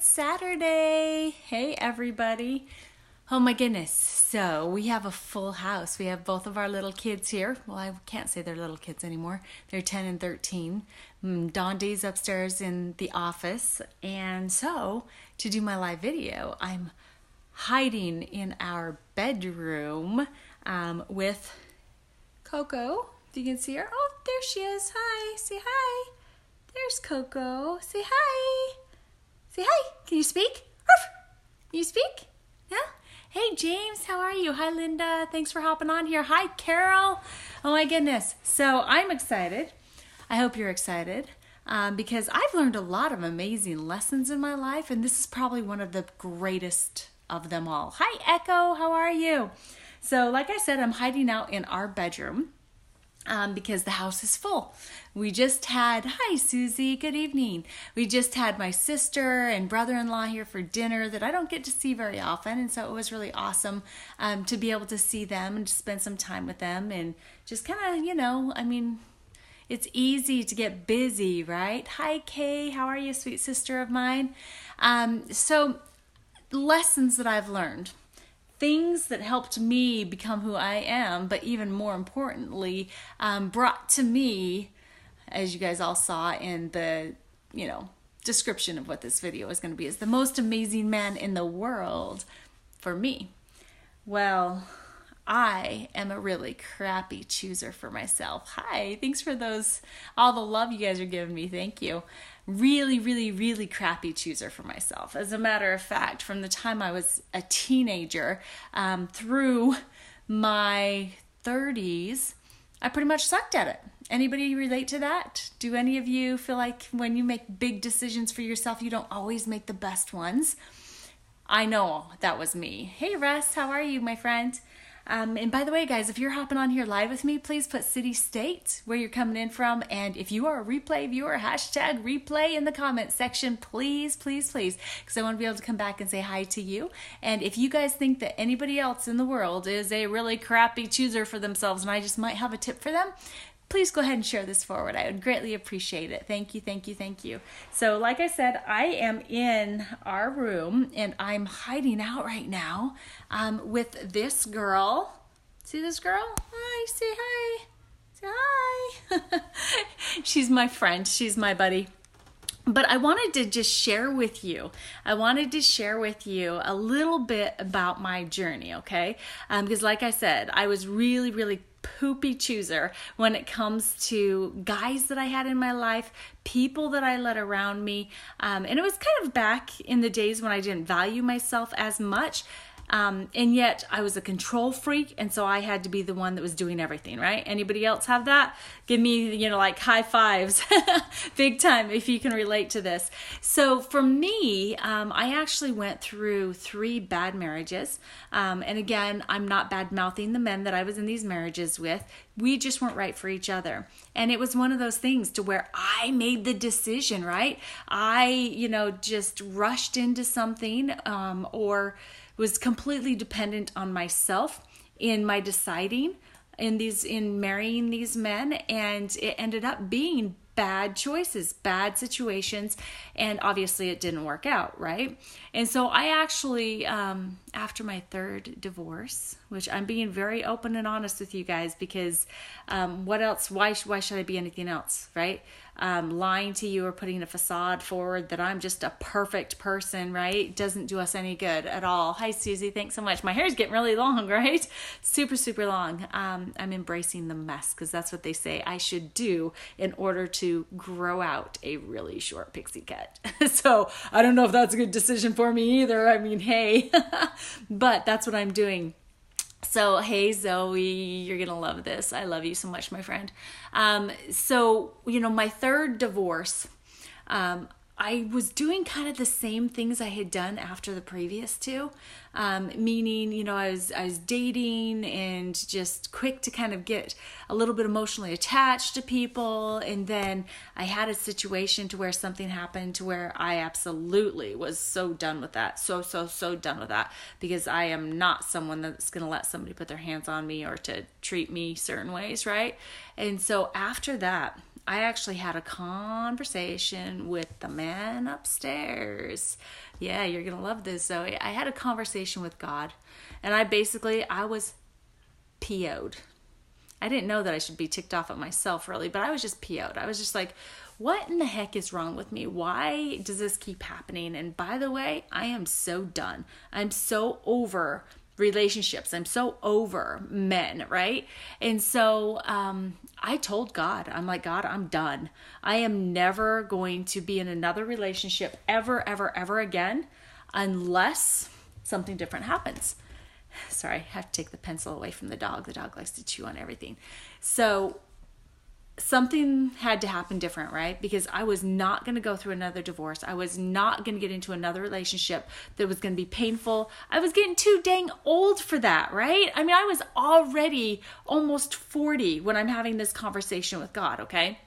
It's Saturday. Hey, everybody. Oh my goodness. So we have a full house. We have both of our little kids here. Well, I can't say they're little kids anymore. They're 10 and 13. Dondi's upstairs in the office. And so to do my live video, I'm hiding in our bedroom with Coco. If you can see her. Oh, there she is. Hi. Say hi. There's Coco. Say hi. Say hi. Can you speak? Arf. Can you speak? Yeah? Hey, James. How are you? Hi, Linda. Thanks for hopping on here. Hi, Carol. Oh, my goodness. So I'm excited. I hope you're excited because I've learned a lot of amazing lessons in my life, and this is probably one of the greatest of them all. Hi, Echo. How are you? So like I said, I'm hiding out in our bedroom. Because the house is full. We just had, hi Susie, good evening. We just had my sister and brother-in-law here for dinner that I don't get to see very often. And so it was really awesome to be able to see them and to spend some time with them and just kind of, it's easy to get busy, right? Hi Kay, how are you, sweet sister of mine? So lessons that I've learned. Things that helped me become who I am, but even more importantly, brought to me, as you guys all saw in the, description of what this video is going to be, is the most amazing man in the world for me. Well, I am a really crappy chooser for myself. Hi, thanks for all the love you guys are giving me. Thank you. Really, really, really crappy chooser for myself. As a matter of fact, from the time I was a teenager through my 30s, I pretty much sucked at it. Anybody relate to that? Do any of you feel like when you make big decisions for yourself, you don't always make the best ones? I know that was me. Hey, Russ, how are you, my friend? And by the way, guys, if you're hopping on here live with me, please put city, state, where you're coming in from. And if you are a replay viewer, hashtag replay in the comments section, please, please, please, because I want to be able to come back and say hi to you. And if you guys think that anybody else in the world is a really crappy chooser for themselves and I just might have a tip for them, please go ahead and share this forward. I would greatly appreciate it. Thank you, thank you, thank you. So like I said, I am in our room and I'm hiding out right now with this girl. See this girl? Hi, say hi. Say hi. She's my friend. She's my buddy. But I wanted to just share with you. I wanted to share with you a little bit about my journey, okay? Because like I said, I was really, really poopy chooser when it comes to guys that I had in my life, people that I let around me. And it was kind of back in the days when I didn't value myself as much. And yet I was a control freak. And so I had to be the one that was doing everything, right? Anybody else have that? Give me, like high fives, big time, if you can relate to this. So for me, I actually went through 3 bad marriages. And again, I'm not bad mouthing the men that I was in these marriages with. We just weren't right for each other. And it was one of those things to where I made the decision, right? I, just rushed into something, or was completely dependent on myself in my deciding in marrying these men, and it ended up being bad choices, bad situations, and obviously it didn't work out, right? And so I actually, after my 3rd divorce, which I'm being very open and honest with you guys, because what else, why should I be anything else, right? Lying to you or putting a facade forward that I'm just a perfect person, right? Doesn't do us any good at all. Hi, Susie. Thanks so much. My hair's getting really long, right? Super, super long. I'm embracing the mess because that's what they say I should do in order to grow out a really short pixie cut. So I don't know if that's a good decision for me either. I mean, hey, but that's what I'm doing. So, hey, Zoe, you're going to love this. I love you so much, my friend. So, my 3rd divorce, I was doing kind of the same things I had done after the previous 2, meaning, I was dating and just quick to kind of get a little bit emotionally attached to people. And then I had a situation to where something happened to where I absolutely was so done with that. So done with that, because I am not someone that's going to let somebody put their hands on me or to treat me certain ways, right? And so after that, I actually had a conversation with the man upstairs. Yeah, you're going to love this, Zoe. I had a conversation with God, and I was PO'd. I didn't know that I should be ticked off at myself, really, but I was just PO'd. I was just like, what in the heck is wrong with me? Why does this keep happening? And by the way, I am so done. I'm so over relationships. I'm so over men, right? And so I told God, I'm like, God, I'm done. I am never going to be in another relationship ever, ever, ever again unless something different happens. Sorry, I have to take the pencil away from the dog. The dog likes to chew on everything. So something had to happen different, right? Because I was not going to go through another divorce. I was not going to get into another relationship that was going to be painful. I was getting too dang old for that, right? I mean, I was already almost 40 when I'm having this conversation with God, okay?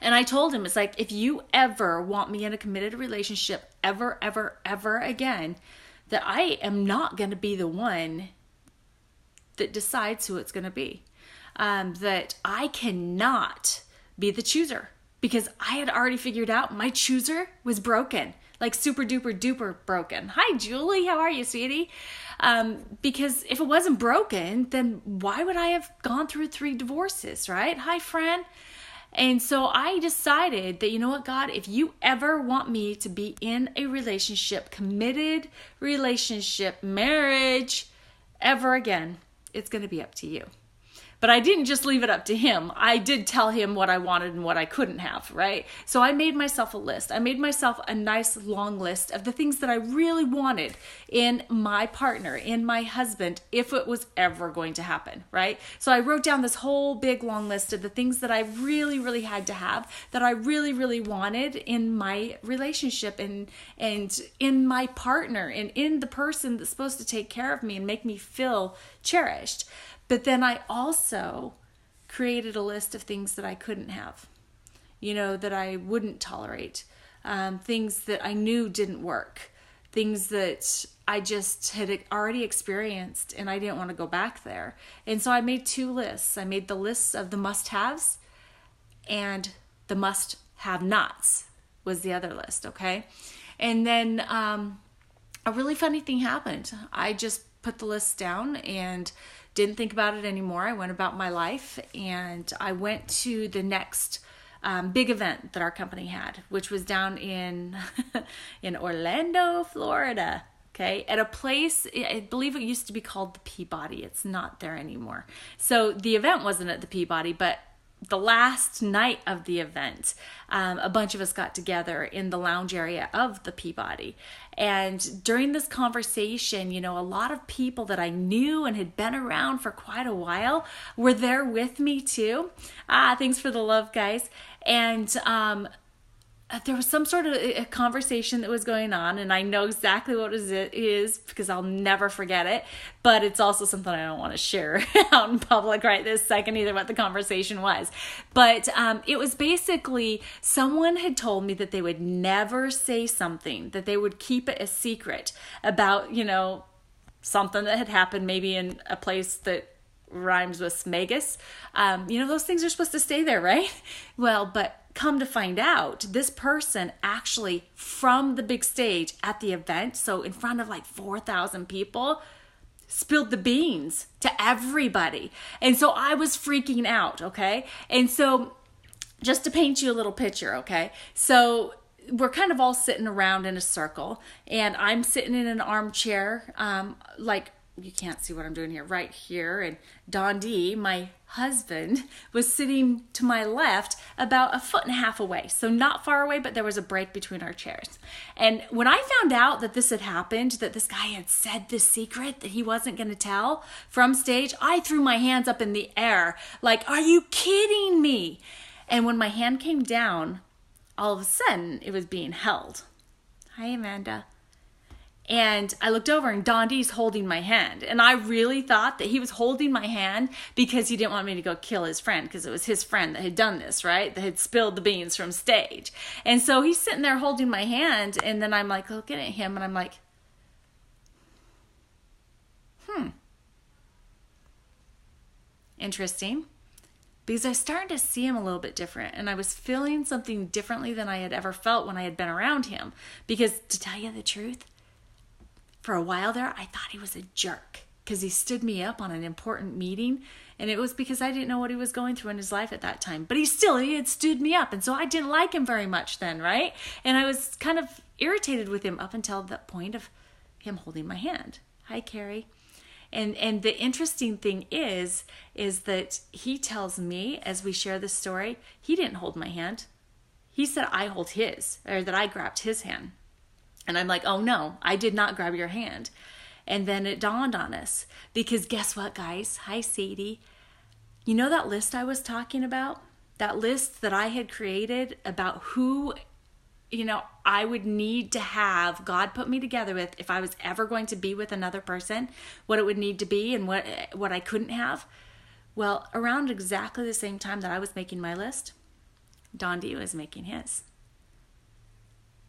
And I told him, it's like, if you ever want me in a committed relationship ever, ever, ever again, that I am not going to be the one that decides who it's going to be. That I cannot be the chooser, because I had already figured out my chooser was broken, like super duper duper broken. Hi, Julie. How are you, sweetie? Because if it wasn't broken, then why would I have gone through 3 divorces, right? Hi, friend. And so I decided that, you know what, God, if you ever want me to be in a relationship, committed relationship, marriage, ever again, it's going to be up to you. But I didn't just leave it up to him. I did tell him what I wanted and what I couldn't have, right? So I made myself a list. I made myself a nice long list of the things that I really wanted in my partner, in my husband, if it was ever going to happen, right? So I wrote down this whole big long list of the things that I really, really had to have, that I really, really wanted in my relationship and in my partner and in the person that's supposed to take care of me and make me feel cherished. But then I also created a list of things that I couldn't have, that I wouldn't tolerate, things that I knew didn't work, things that I just had already experienced and I didn't want to go back there. And so I made 2 lists. I made the list of the must-haves, and the must-have-nots was the other list, okay? And then a really funny thing happened. I just put the list down and didn't think about it anymore. I went about my life, and I went to the next big event that our company had, which was down in in Orlando, Florida. Okay, at a place, I believe it used to be called the Peabody. It's not there anymore. So the event wasn't at the Peabody, but the last night of the event, a bunch of us got together in the lounge area of the Peabody. And during this conversation, a lot of people that I knew and had been around for quite a while were there with me too. Thanks for the love, guys. And there was some sort of a conversation that was going on, and I know exactly what it is because I'll never forget it, but it's also something I don't want to share out in public right this second either, what the conversation was. But it was basically someone had told me that they would never say something, that they would keep it a secret about, something that had happened maybe in a place that rhymes with Smagus. Those things are supposed to stay there, right? Well, but come to find out, this person actually from the big stage at the event, so in front of like 4,000 people, spilled the beans to everybody. And so I was freaking out, okay? And so just to paint you a little picture, okay? So we're kind of all sitting around in a circle, and I'm sitting in an armchair, you can't see what I'm doing here, right here. And Don D, my husband, was sitting to my left about 1.5 feet away. So not far away, but there was a break between our chairs. And when I found out that this had happened, that this guy had said this secret that he wasn't going to tell from stage, I threw my hands up in the air like, are you kidding me? And when my hand came down, all of a sudden it was being held. Hi, Amanda. And I looked over and Don D's holding my hand. And I really thought that he was holding my hand because he didn't want me to go kill his friend, because it was his friend that had done this, right? That had spilled the beans from stage. And so he's sitting there holding my hand, and then I'm like looking at him and I'm like, interesting. because I started to see him a little bit different, and I was feeling something differently than I had ever felt when I had been around him. Because to tell you the truth, for a while there, I thought he was a jerk because he stood me up on an important meeting, and it was because I didn't know what he was going through in his life at that time. But he had stood me up, and so I didn't like him very much then, right? And I was kind of irritated with him up until that point of him holding my hand. Hi, Carrie. And the interesting thing is that he tells me, as we share this story, he didn't hold my hand. He said I hold his, or that I grabbed his hand. And I'm like, oh no, I did not grab your hand. And then it dawned on us, because guess what, guys? Hi, Sadie. You know that list I was talking about? That list that I had created about who, I would need to have God put me together with if I was ever going to be with another person, what it would need to be and what I couldn't have. Well, around exactly the same time that I was making my list, Don D was making his.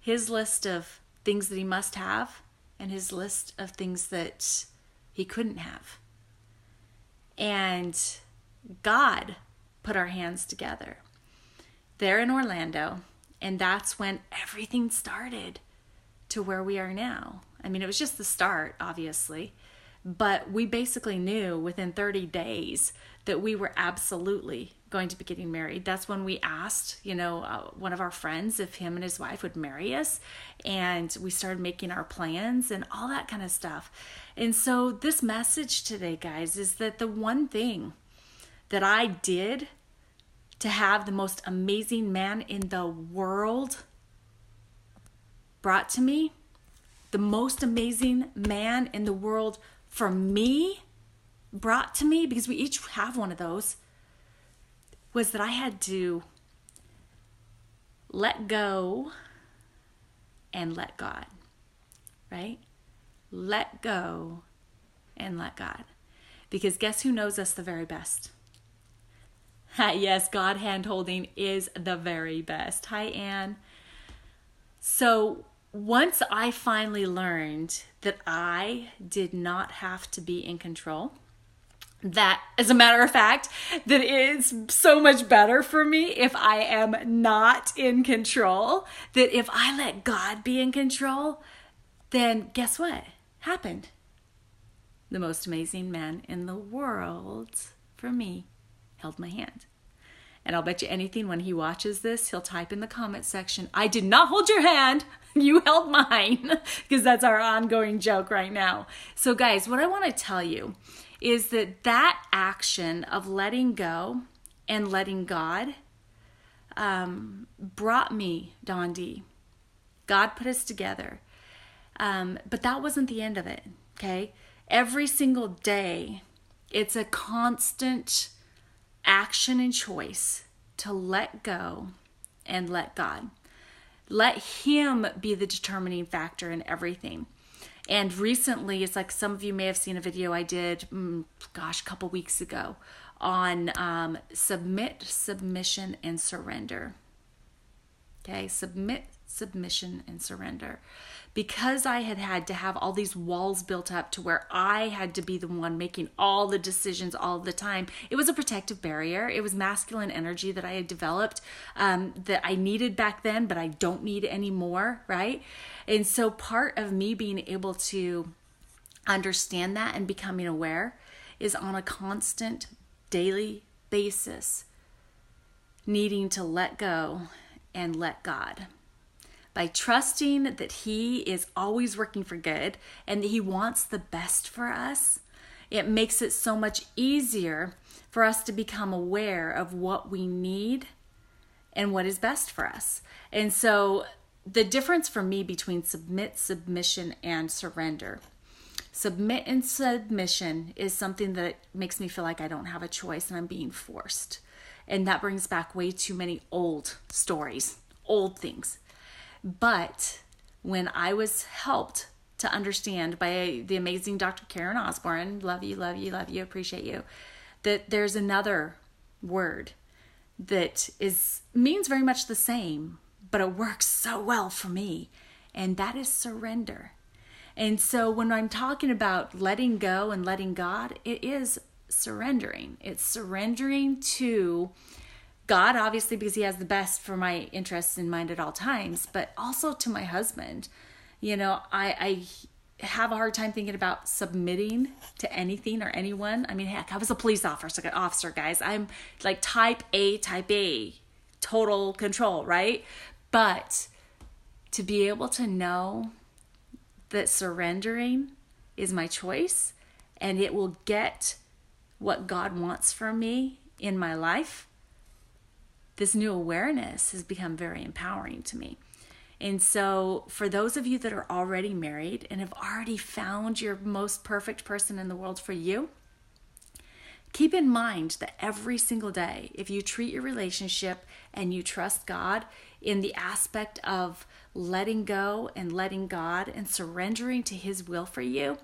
His list of things that he must have and his list of things that he couldn't have. And God put our hands together there in Orlando. And that's when everything started to where we are now. I mean, it was just the start, obviously. But we basically knew within 30 days that we were absolutely going to be getting married. That's when we asked, one of our friends if him and his wife would marry us. And we started making our plans and all that kind of stuff. And so this message today, guys, is that the one thing that I did to have the most amazing man in the world brought to me, the most amazing man in the world for me brought to me, because we each have one of those, was that I had to let go and let God, right? Let go and let God. Because guess who knows us the very best? Yes, God hand-holding is the very best. Hi, Anne. So once I finally learned that I did not have to be in control, that, as a matter of fact, that it's so much better for me if I am not in control, that if I let God be in control, then guess what happened? The most amazing man in the world, for me, held my hand. And I'll bet you anything, when he watches this, he'll type in the comment section, I did not hold your hand, you held mine, because that's our ongoing joke right now. So guys, what I want to tell you is that action of letting go and letting God brought me Don D. God put us together. But that wasn't the end of it, okay? Every single day, it's a constant action and choice to let go and let God. Let him be the determining factor in everything. And recently, it's like some of you may have seen a video I did, a couple weeks ago on submit, submission, and surrender. Okay, submit, submission, and surrender. Because I had to have all these walls built up to where I had to be the one making all the decisions all the time, it was a protective barrier. It was masculine energy that I had developed that I needed back then, but I don't need anymore, right? And so part of me being able to understand that and becoming aware is on a constant daily basis needing to let go and let God. By trusting that he is always working for good and that he wants the best for us, it makes it so much easier for us to become aware of what we need and what is best for us. And so the difference for me between submit, submission, and surrender. Submit and submission is something that makes me feel like I don't have a choice and I'm being forced. And that brings back way too many old stories, old things. But when I was helped to understand by the amazing Dr. Karen Osborne, love you, appreciate you, that there's another word that means very much the same, but it works so well for me, and that is surrender. And so when I'm talking about letting go and letting God, it is surrendering. It's surrendering to God, obviously, because he has the best for my interests in mind at all times, but also to my husband. I have a hard time thinking about submitting to anything or anyone. I mean, heck, I was a police officer, guys. I'm like type A, total control, right? But to be able to know that surrendering is my choice and it will get what God wants from me in my life, this new awareness has become very empowering to me. And so for those of you that are already married and have already found your most perfect person in the world for you, keep in mind that every single day, if you treat your relationship and you trust God in the aspect of letting go and letting God and surrendering to his will for you,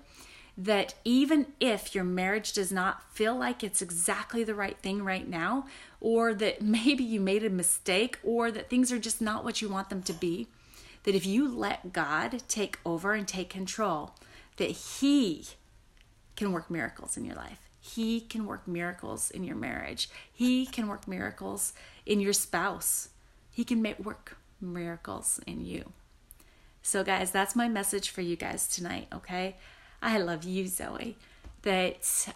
that even if your marriage does not feel like it's exactly the right thing right now, or that maybe you made a mistake, or that things are just not what you want them to be, that if you let God take over and take control, that he can work miracles in your life. He can work miracles in your marriage. He can work miracles in your spouse. He can work miracles in you. So guys, that's my message for you guys tonight, okay? I love you, Zoe, that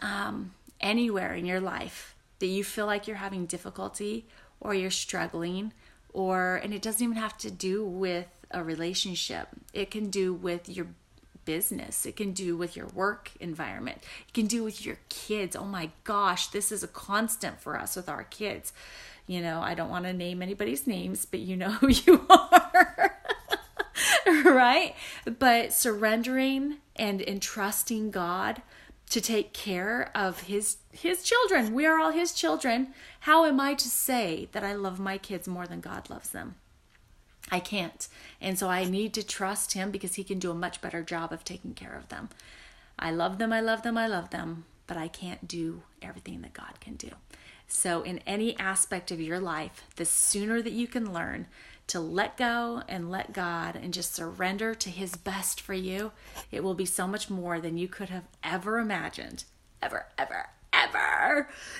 anywhere in your life that you feel like you're having difficulty or you're struggling, and it doesn't even have to do with a relationship. It can do with your business. It can do with your work environment. It can do with your kids. Oh my gosh, this is a constant for us with our kids. I don't want to name anybody's names, but you know who you are. Right? But surrendering and entrusting God to take care of his children. We are all his children. How am I to say that I love my kids more than God loves them? I can't. And so I need to trust him because he can do a much better job of taking care of them. I love them, but I can't do everything that God can do. So in any aspect of your life, the sooner that you can learn to let go and let God and just surrender to his best for you, it will be so much more than you could have ever imagined. Ever.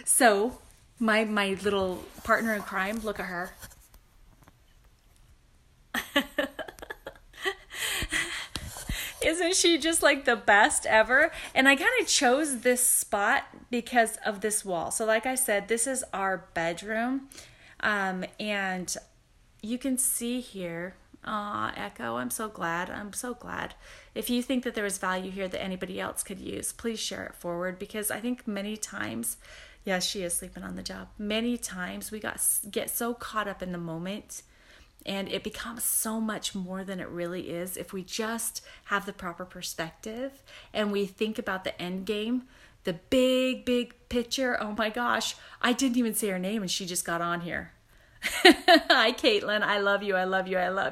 So my little partner in crime, look at her. Isn't she just like the best ever? And I kind of chose this spot because of this wall. So like I said, this is our bedroom. And you can see here, Echo, I'm so glad. If you think that there is value here that anybody else could use, please share it forward, because I think many times, yes, she is sleeping on the job. Many times we get so caught up in the moment, and it becomes so much more than it really is if we just have the proper perspective and we think about the end game, the big picture. Oh my gosh, I didn't even say her name and she just got on here. Hi, Caitlin. I love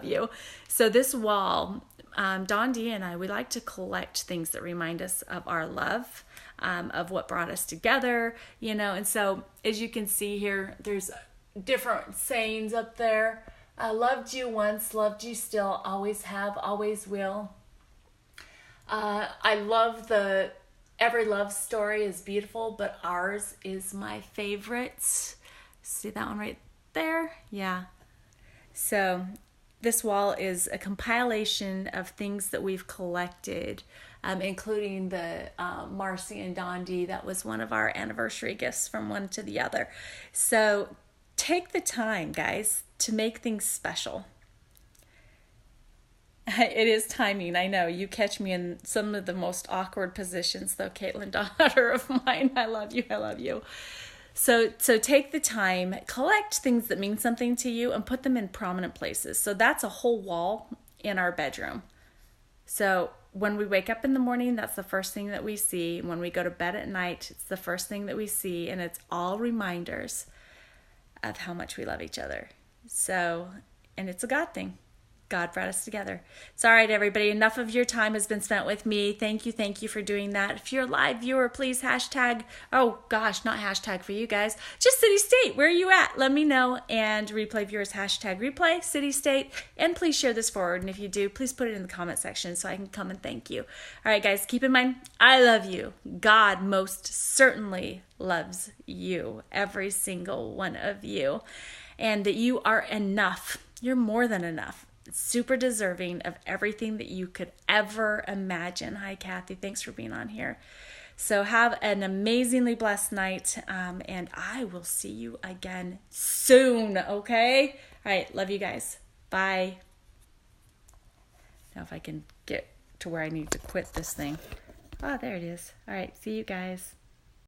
you. So this wall, Don D and I, we like to collect things that remind us of our love, of what brought us together, and so as you can see here, there's different sayings up there. I loved you once, loved you still, always have, always will. I love every love story is beautiful, but ours is my favorite. See that one right there? Yeah. So this wall is a compilation of things that we've collected, including the Marci and Don D. That was one of our anniversary gifts from one to the other. So take the time, guys, to make things special. It is timing. I know you catch me in some of the most awkward positions, though, Caitlin, daughter of mine. I love you. So take the time, collect things that mean something to you and put them in prominent places. So that's a whole wall in our bedroom. So when we wake up in the morning, that's the first thing that we see. When we go to bed at night, it's the first thing that we see. And it's all reminders of how much we love each other. So, and it's a God thing. God brought us together. It's all right, everybody. Enough of your time has been spent with me. Thank you for doing that. If you're a live viewer, please hashtag, oh gosh, not hashtag for you guys, just city state. Where are you at? Let me know. And replay viewers, hashtag replay, city state. And please share this forward. And if you do, please put it in the comment section so I can come and thank you. All right, guys, keep in mind, I love you. God most certainly loves you, every single one of you. And that you are enough. You're more than enough. Super deserving of everything that you could ever imagine. Hi, Kathy. Thanks for being on here. So have an amazingly blessed night, and I will see you again soon, okay? All right, love you guys. Bye. Now if I can get to where I need to quit this thing. Oh, there it is. All right, see you guys.